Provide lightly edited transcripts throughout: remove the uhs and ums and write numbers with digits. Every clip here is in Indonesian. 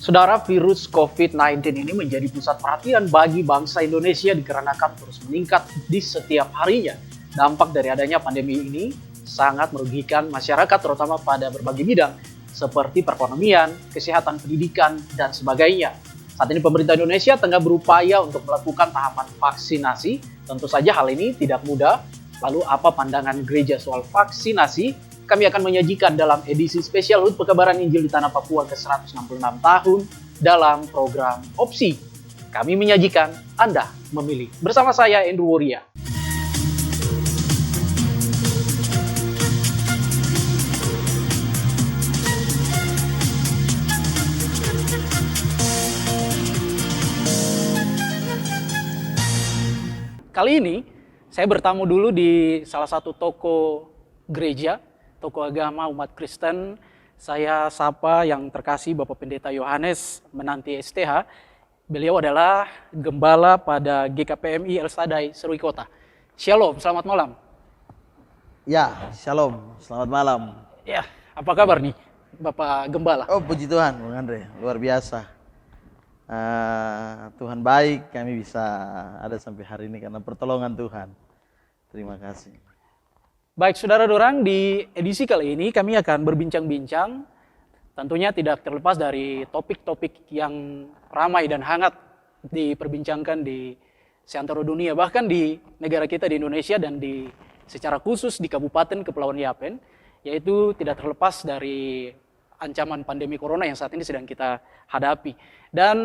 Saudara, virus COVID-19 ini menjadi pusat perhatian bagi bangsa Indonesia dikarenakan terus meningkat di setiap harinya. Dampak dari adanya pandemi ini sangat merugikan masyarakat terutama pada berbagai bidang seperti perekonomian, kesehatan, pendidikan, dan sebagainya. Saat ini pemerintah Indonesia tengah berupaya untuk melakukan tahapan vaksinasi. Tentu saja hal ini tidak mudah. Lalu apa pandangan gereja soal vaksinasi? Kami akan menyajikan dalam edisi spesial HUT Pekabaran Injil di Tanah Papua ke-166 tahun dalam program Opsi. Kami menyajikan, Anda memilih. Bersama saya, Andrew Woria. Kali ini, saya bertamu dulu di salah satu toko gereja, toko agama umat Kristen. Saya sapa yang terkasih Bapak Pendeta Yohanes Menanti STH. Beliau adalah gembala pada GKPMI El Sadai Serui Kota. Shalom, selamat malam. Ya, shalom, selamat malam. Ya, apa kabar nih Bapak Gembala? Oh, puji Tuhan, Bung Andre, luar biasa. Tuhan baik, kami bisa ada sampai hari ini karena pertolongan Tuhan. Terima kasih. Baik, saudara dorang, di edisi kali ini kami akan berbincang-bincang, tentunya tidak terlepas dari topik-topik yang ramai dan hangat diperbincangkan di seantero dunia, bahkan di negara kita di Indonesia dan secara khusus di Kabupaten Kepulauan Yapen, yaitu tidak terlepas dari ancaman pandemi corona yang saat ini sedang kita hadapi. Dan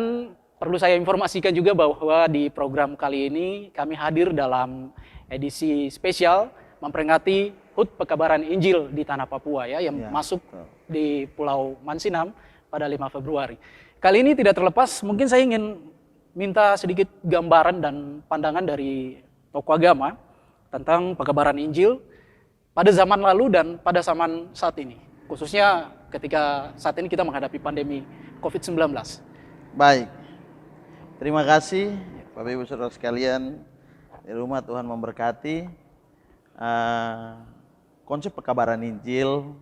perlu saya informasikan juga bahwa di program kali ini kami hadir dalam edisi spesial memperingati HUT Pekabaran Injil di Tanah Papua yang masuk di Pulau Mansinam pada 5 Februari. Kali ini tidak terlepas, mungkin saya ingin minta sedikit gambaran dan pandangan dari tokoh agama tentang Pekabaran Injil pada zaman lalu dan pada zaman saat ini. Khususnya ketika saat ini kita menghadapi pandemi COVID-19. Baik, terima kasih Bapak Ibu Saudara sekalian di rumah. Tuhan memberkati. Konsep Pekabaran Injil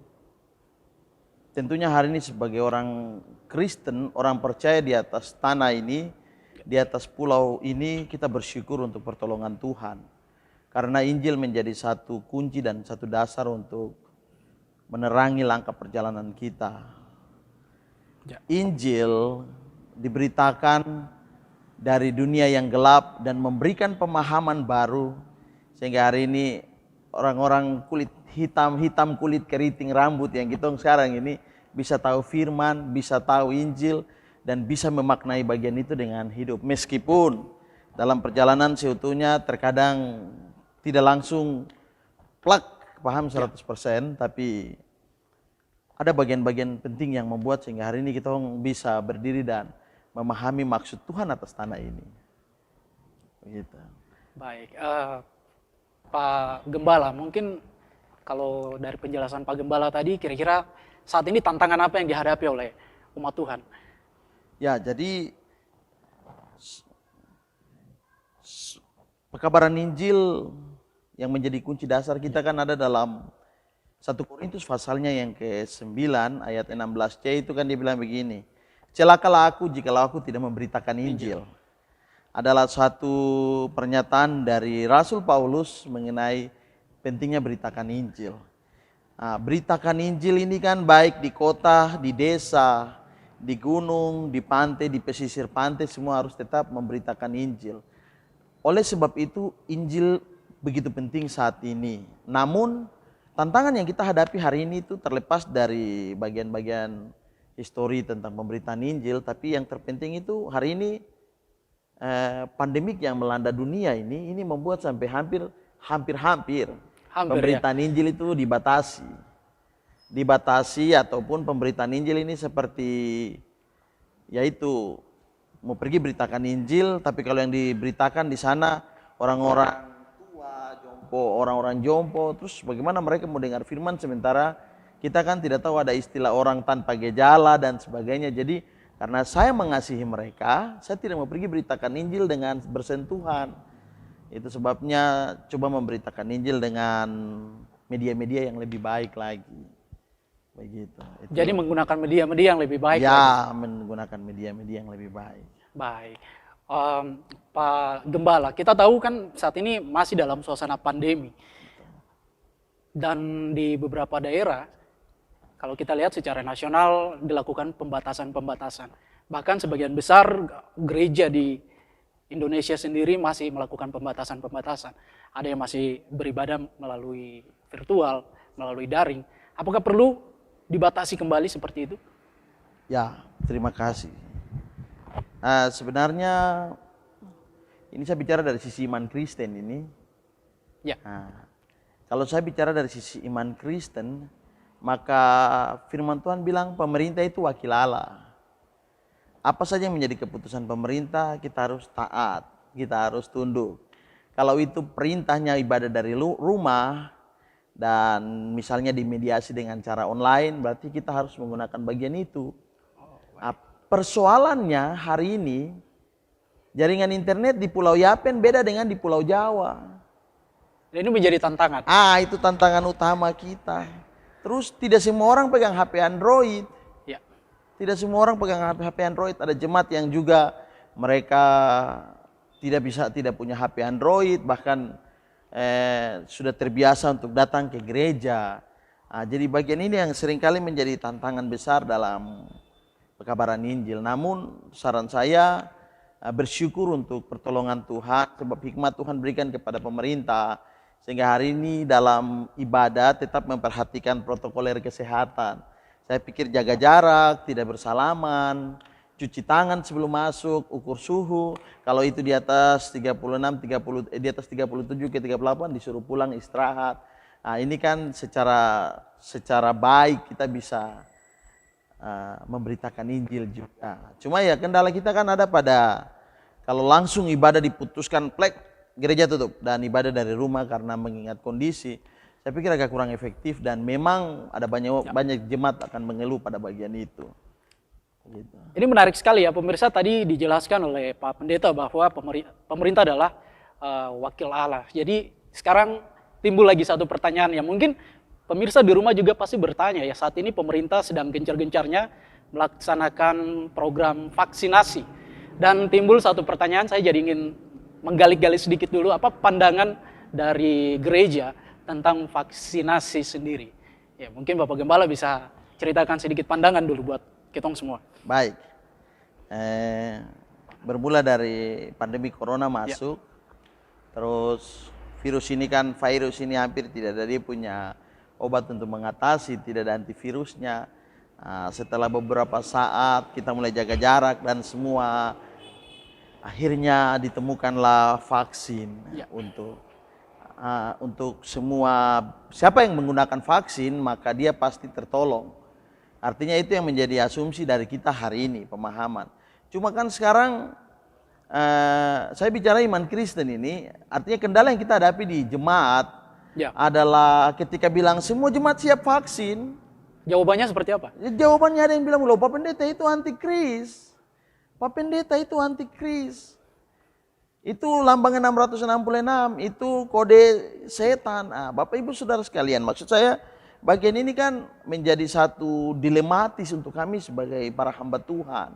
tentunya hari ini sebagai orang Kristen, orang percaya di atas tanah ini, di atas pulau ini, kita bersyukur untuk pertolongan Tuhan. Karena Injil menjadi satu kunci dan satu dasar untuk menerangi langkah perjalanan kita. Injil diberitakan dari dunia yang gelap dan memberikan pemahaman baru, sehingga hari ini orang-orang kulit hitam kulit keriting rambut yang kita sekarang ini bisa tahu firman, bisa tahu Injil, dan bisa memaknai bagian itu dengan hidup. Meskipun dalam perjalanan seutuhnya terkadang tidak langsung plak paham 100%, tapi ada bagian-bagian penting yang membuat sehingga hari ini kita bisa berdiri dan memahami maksud Tuhan atas tanah ini. Begitu. Baik, Pak Gembala, mungkin kalau dari penjelasan Pak Gembala tadi, kira-kira saat ini tantangan apa yang dihadapi oleh umat Tuhan? Ya, jadi Pekabaran Injil yang menjadi kunci dasar kita kan ada dalam 1 Korintus pasalnya yang ke-9 ayat 16c, itu kan dia bilang begini, celakalah aku jikalau aku tidak memberitakan Injil. Adalah satu pernyataan dari Rasul Paulus mengenai pentingnya beritakan Injil. Beritakan Injil ini kan baik di kota, di desa, di gunung, di pantai, di pesisir pantai, semua harus tetap memberitakan Injil. Oleh sebab itu Injil begitu penting saat ini. Namun tantangan yang kita hadapi hari ini itu terlepas dari bagian-bagian histori tentang pemberitaan Injil, tapi yang terpenting itu hari ini pandemik yang melanda dunia ini membuat sampai hampir pemberitaan Injil itu dibatasi ataupun pemberitaan Injil ini seperti yaitu mau pergi beritakan Injil, tapi kalau yang diberitakan di sana orang-orang tua, orang-orang jompo, terus bagaimana mereka mau dengar firman sementara kita kan tidak tahu ada istilah orang tanpa gejala dan sebagainya. Jadi karena saya mengasihi mereka, saya tidak mau pergi beritakan Injil dengan bersentuhan. Itu sebabnya coba memberitakan Injil dengan media-media yang lebih baik lagi. begitu. Jadi menggunakan media-media yang lebih baik lagi. Ya, menggunakan media-media yang lebih baik. Baik. Pak Gembala, kita tahu kan saat ini masih dalam suasana pandemi. Dan di beberapa daerah, kalau kita lihat secara nasional dilakukan pembatasan-pembatasan. Bahkan sebagian besar gereja di Indonesia sendiri masih melakukan pembatasan-pembatasan. Ada yang masih beribadah melalui virtual, melalui daring. Apakah perlu dibatasi kembali seperti itu? Ya, terima kasih. Sebenarnya ini saya bicara dari sisi iman Kristen ini. Ya. Kalau saya bicara dari sisi iman Kristen, maka firman Tuhan bilang pemerintah itu wakil Allah. Apa saja yang menjadi keputusan pemerintah, kita harus taat, kita harus tunduk. Kalau itu perintahnya ibadah dari rumah, dan misalnya dimediasi dengan cara online, berarti kita harus menggunakan bagian itu. Persoalannya hari ini, jaringan internet di Pulau Yapen beda dengan di Pulau Jawa. Dan ini menjadi tantangan. Itu tantangan utama kita. Terus tidak semua orang pegang HP Android. Ya. Tidak semua orang pegang HP Android. Ada jemaat yang juga mereka tidak punya HP Android, bahkan sudah terbiasa untuk datang ke gereja. Jadi bagian ini yang seringkali menjadi tantangan besar dalam pekabaran Injil. Namun saran saya bersyukur untuk pertolongan Tuhan, sebab hikmat Tuhan berikan kepada pemerintah sehingga hari ini dalam ibadah tetap memperhatikan protokoler kesehatan. Saya pikir jaga jarak, tidak bersalaman, cuci tangan sebelum masuk, ukur suhu. Kalau itu di atas 36, di atas 37 ke 38 disuruh pulang istirahat. Ini kan secara baik kita bisa memberitakan Injil juga. Cuma ya kendala kita kan ada pada kalau langsung ibadah diputuskan plek, gereja tutup dan ibadah dari rumah karena mengingat kondisi. Saya pikir agak kurang efektif dan memang ada banyak jemaat akan mengeluh pada bagian itu. Gitu. Ini menarik sekali ya pemirsa, tadi dijelaskan oleh Pak Pendeta bahwa pemerintah adalah wakil Allah. Jadi sekarang timbul lagi satu pertanyaan yang mungkin pemirsa di rumah juga pasti bertanya ya, saat ini pemerintah sedang gencar-gencarnya melaksanakan program vaksinasi. Dan timbul satu pertanyaan, saya jadi ingin menggali-gali sedikit dulu, apa pandangan dari gereja tentang vaksinasi sendiri. Ya mungkin Bapak Gembala bisa ceritakan sedikit pandangan dulu buat kita semua. Baik, bermula dari pandemi corona masuk, terus virus ini hampir tidak ada, dia punya obat untuk mengatasi, tidak ada antivirusnya. Setelah beberapa saat kita mulai jaga jarak dan semua, akhirnya ditemukanlah vaksin untuk semua. Siapa yang menggunakan vaksin maka dia pasti tertolong. Artinya itu yang menjadi asumsi dari kita hari ini, pemahaman. Cuma kan sekarang saya bicara iman Kristen ini, artinya kendala yang kita hadapi di jemaat adalah ketika bilang semua jemaat siap vaksin. Jawabannya seperti apa? Jawabannya ada yang bilang, loh Pak Pendeta itu antikris. Pak Pendeta itu antikris. Itu lambang 666, itu kode setan. Bapak Ibu Saudara sekalian, maksud saya bagian ini kan menjadi satu dilematis untuk kami sebagai para hamba Tuhan.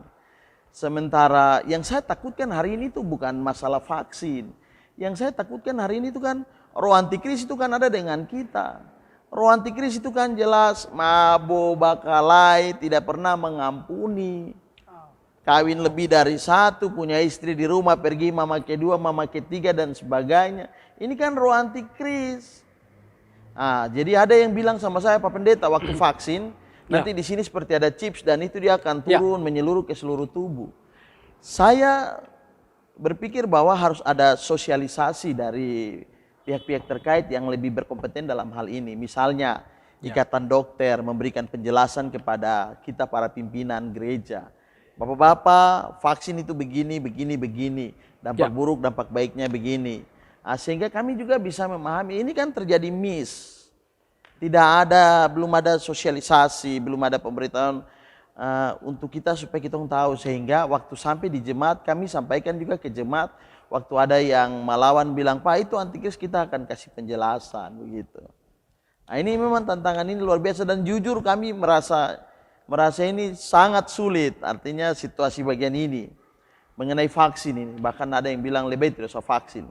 Sementara yang saya takutkan hari ini itu bukan masalah vaksin. Yang saya takutkan hari ini itu kan roh antikris itu kan ada dengan kita. Roh antikris itu kan jelas mabuk, bakalai, tidak pernah mengampuni. Kawin lebih dari satu, punya istri di rumah, pergi mama kedua, mama ketiga dan sebagainya. Ini kan roh antikris. Jadi ada yang bilang sama saya, Pak Pendeta, waktu vaksin, nanti di sini seperti ada chips dan itu dia akan turun menyeluruh ke seluruh tubuh. Saya berpikir bahwa harus ada sosialisasi dari pihak-pihak terkait yang lebih berkompeten dalam hal ini. Misalnya Ikatan Dokter memberikan penjelasan kepada kita para pimpinan gereja. Bapak-bapak, vaksin itu begini, begini, begini. Dampak buruk, dampak baiknya begini. Sehingga kami juga bisa memahami, ini kan terjadi miss. Belum ada sosialisasi, belum ada pemberitahuan untuk kita supaya kita tahu. Sehingga waktu sampai di jemaat, kami sampaikan juga ke jemaat. Waktu ada yang melawan bilang, Pak itu antikris, kita akan kasih penjelasan begitu. Nah, ini memang tantangan ini luar biasa dan jujur kami merasa ini sangat sulit. Artinya situasi bagian ini mengenai vaksin ini, bahkan ada yang bilang lebih tidak usah vaksin.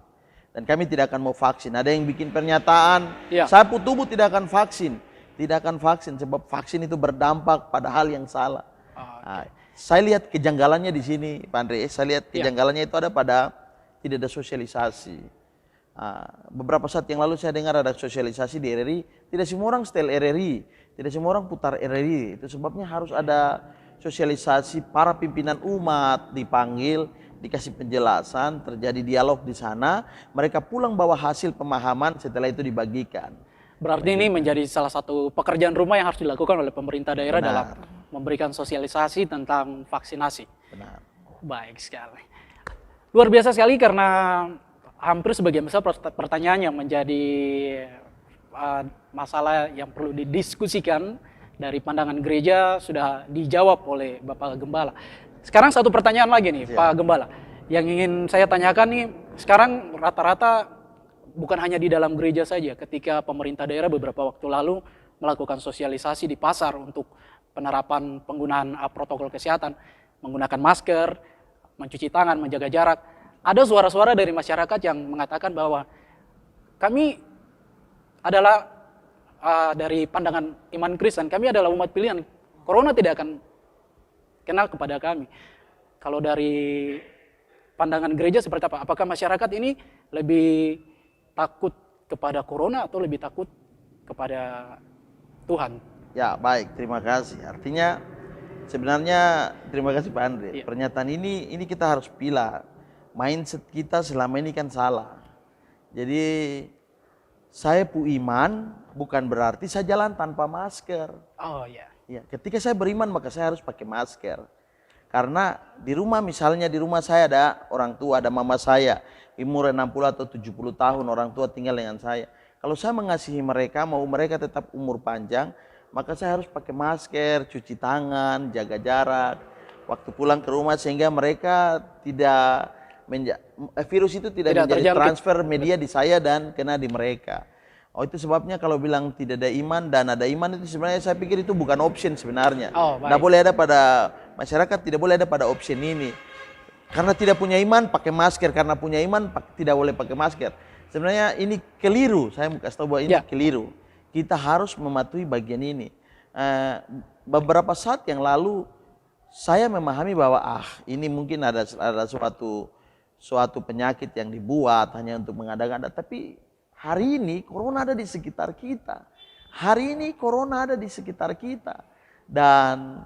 Dan kami tidak akan mau vaksin. Ada yang bikin pernyataan, Ya. saya tubuh tidak akan vaksin. Tidak akan vaksin sebab vaksin itu berdampak pada hal yang salah. Nah, saya lihat kejanggalannya di sini, Pak Andre. Saya lihat kejanggalannya itu ada pada tidak ada sosialisasi. Beberapa saat yang lalu saya dengar ada sosialisasi di RRI. Tidak semua orang setel RRI, tidak semua orang putar RRI. Itu sebabnya harus ada sosialisasi, para pimpinan umat dipanggil, dikasih penjelasan, terjadi dialog di sana. Mereka pulang bawa hasil pemahaman, setelah itu dibagikan. Berarti ini menjadi salah satu pekerjaan rumah yang harus dilakukan oleh pemerintah daerah Benar. dalam memberikan sosialisasi tentang vaksinasi. Benar. Baik sekali. Luar biasa sekali karena hampir sebagian besar pertanyaannya menjadi masalah yang perlu didiskusikan dari pandangan gereja sudah dijawab oleh Bapak Gembala. Sekarang satu pertanyaan lagi nih, Pak Gembala. Yang ingin saya tanyakan nih, sekarang rata-rata bukan hanya di dalam gereja saja, ketika pemerintah daerah beberapa waktu lalu melakukan sosialisasi di pasar untuk penerapan penggunaan protokol kesehatan, menggunakan masker, mencuci tangan, menjaga jarak. Ada suara-suara dari masyarakat yang mengatakan bahwa kami adalah dari pandangan iman Kristen, kami adalah umat pilihan. Corona tidak akan kenal kepada kami. Kalau dari pandangan gereja seperti apa? Apakah masyarakat ini lebih takut kepada corona atau lebih takut kepada Tuhan? Ya, baik, terima kasih. Artinya sebenarnya terima kasih Pak Andre. Iya. Pernyataan ini kita harus pilih. Mindset kita selama ini kan salah. Jadi saya iman bukan berarti saya jalan tanpa masker. Oh ya. Ya, ketika saya beriman maka saya harus pakai masker. Karena di rumah, misalnya di rumah saya ada orang tua, ada mama saya, umur 60 atau 70 tahun, orang tua tinggal dengan saya. Kalau saya mengasihi mereka, mau mereka tetap umur panjang, maka saya harus pakai masker, cuci tangan, jaga jarak, waktu pulang ke rumah sehingga mereka tidak virus itu tidak menjadi terjangkit. transfer media di saya dan kena di mereka. Oh, itu sebabnya kalau bilang tidak ada iman dan ada iman itu sebenarnya saya pikir itu bukan option sebenarnya. Oh, baik. Tidak boleh ada pada masyarakat, tidak boleh ada pada option ini. Karena tidak punya iman pakai masker, karena punya iman tidak boleh pakai masker. Sebenarnya ini keliru, saya mau kasih tahu bahwa ini keliru. Kita harus mematuhi bagian ini. Beberapa saat yang lalu saya memahami bahwa ini mungkin ada suatu penyakit yang dibuat hanya untuk mengada-ngada, tapi hari ini corona ada di sekitar kita. Hari ini corona ada di sekitar kita. Dan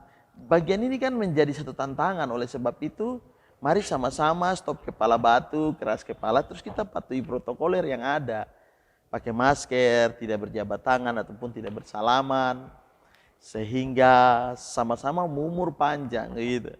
bagian ini kan menjadi satu tantangan. Oleh sebab itu, mari sama-sama stop kepala batu, keras kepala, terus kita patuhi protokoler yang ada. Pakai masker, tidak berjabat tangan ataupun tidak bersalaman. Sehingga sama-sama umur panjang gitu.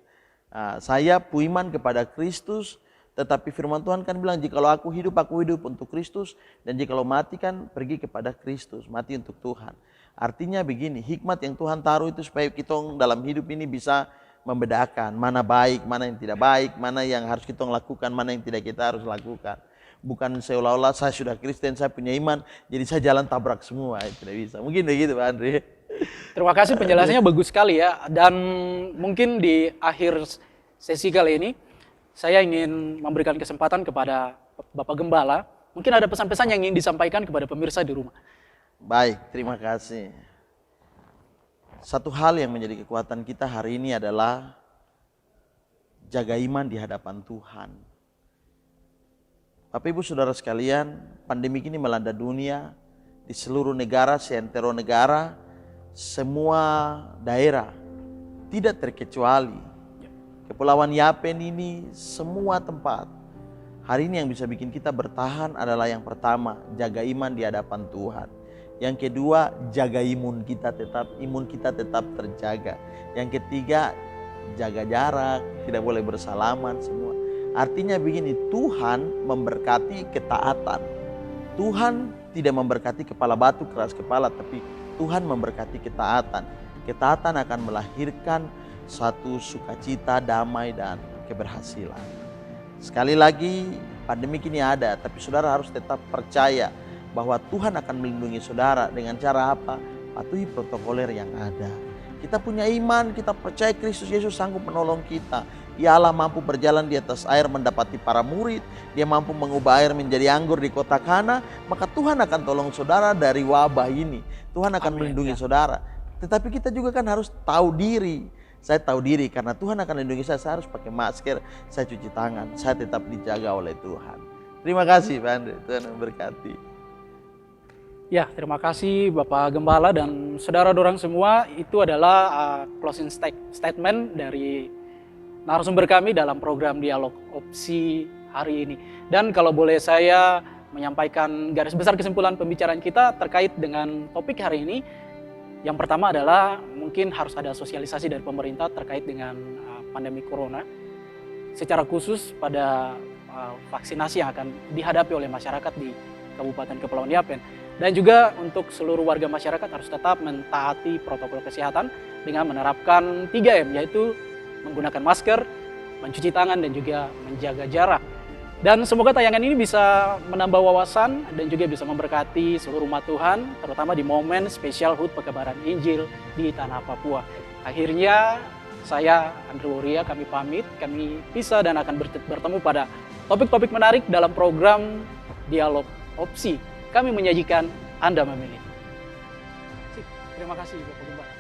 Saya iman kepada Kristus, tetapi firman Tuhan kan bilang, jikalau aku hidup untuk Kristus, dan jikalau mati kan pergi kepada Kristus, mati untuk Tuhan. Artinya begini, hikmat yang Tuhan taruh itu supaya kita dalam hidup ini bisa membedakan mana baik, mana yang tidak baik, mana yang harus kita lakukan, mana yang tidak kita harus lakukan. Bukan seolah-olah saya sudah Kristen, saya punya iman, jadi saya jalan tabrak semua, tidak bisa. Mungkin begitu Pak Andre. Terima kasih, penjelasannya bagus sekali ya. Dan mungkin di akhir sesi kali ini, saya ingin memberikan kesempatan kepada Bapak Gembala. Mungkin ada pesan-pesan yang ingin disampaikan kepada pemirsa di rumah. Baik, terima kasih. Satu hal yang menjadi kekuatan kita hari ini adalah jaga iman di hadapan Tuhan. Bapak Ibu Saudara sekalian, pandemi ini melanda dunia di seluruh negara, seantero negara, semua daerah, tidak terkecuali. Kepulauan Yapen ini semua tempat. Hari ini yang bisa bikin kita bertahan adalah yang pertama, jaga iman di hadapan Tuhan. Yang kedua, jaga imun kita tetap terjaga. Yang ketiga, jaga jarak, tidak boleh bersalaman semua. Artinya begini, Tuhan memberkati ketaatan. Tuhan tidak memberkati kepala batu, keras kepala, tapi Tuhan memberkati ketaatan. Ketaatan akan melahirkan satu sukacita, damai, dan keberhasilan. Sekali lagi, pandemi ini ada, tapi saudara harus tetap percaya bahwa Tuhan akan melindungi saudara dengan cara apa? Patuhi protokoler yang ada. Kita punya iman, kita percaya Kristus Yesus sanggup menolong kita. Ya Allah mampu berjalan di atas air mendapati para murid. Dia mampu mengubah air menjadi anggur di kota Kana. Maka Tuhan akan tolong saudara dari wabah ini. Tuhan akan melindungi saudara. Tetapi kita juga kan harus tahu diri. Saya tahu diri karena Tuhan akan melindungi saya harus pakai masker, saya cuci tangan, saya tetap dijaga oleh Tuhan. Terima kasih Pak Andre, Tuhan memberkati. Ya, terima kasih Bapak Gembala dan saudara dorang semua. Itu adalah closing statement dari narasumber kami dalam program Dialog Opsi hari ini. Dan kalau boleh saya menyampaikan garis besar kesimpulan pembicaraan kita terkait dengan topik hari ini. Yang pertama adalah mungkin harus ada sosialisasi dari pemerintah terkait dengan pandemi corona. Secara khusus pada vaksinasi yang akan dihadapi oleh masyarakat di Kabupaten Kepulauan Yapen. Dan juga untuk seluruh warga masyarakat harus tetap mentaati protokol kesehatan dengan menerapkan 3M, yaitu menggunakan masker, mencuci tangan, dan juga menjaga jarak. Dan semoga tayangan ini bisa menambah wawasan dan juga bisa memberkati seluruh umat Tuhan, terutama di momen spesial HUT Pekebaran Injil di Tanah Papua. Akhirnya saya, Andrew Woria, kami pamit, kami pisah dan akan bertemu pada topik-topik menarik dalam program Dialog Opsi. Kami menyajikan, Anda memilih. Terima kasih Bapak Gembala.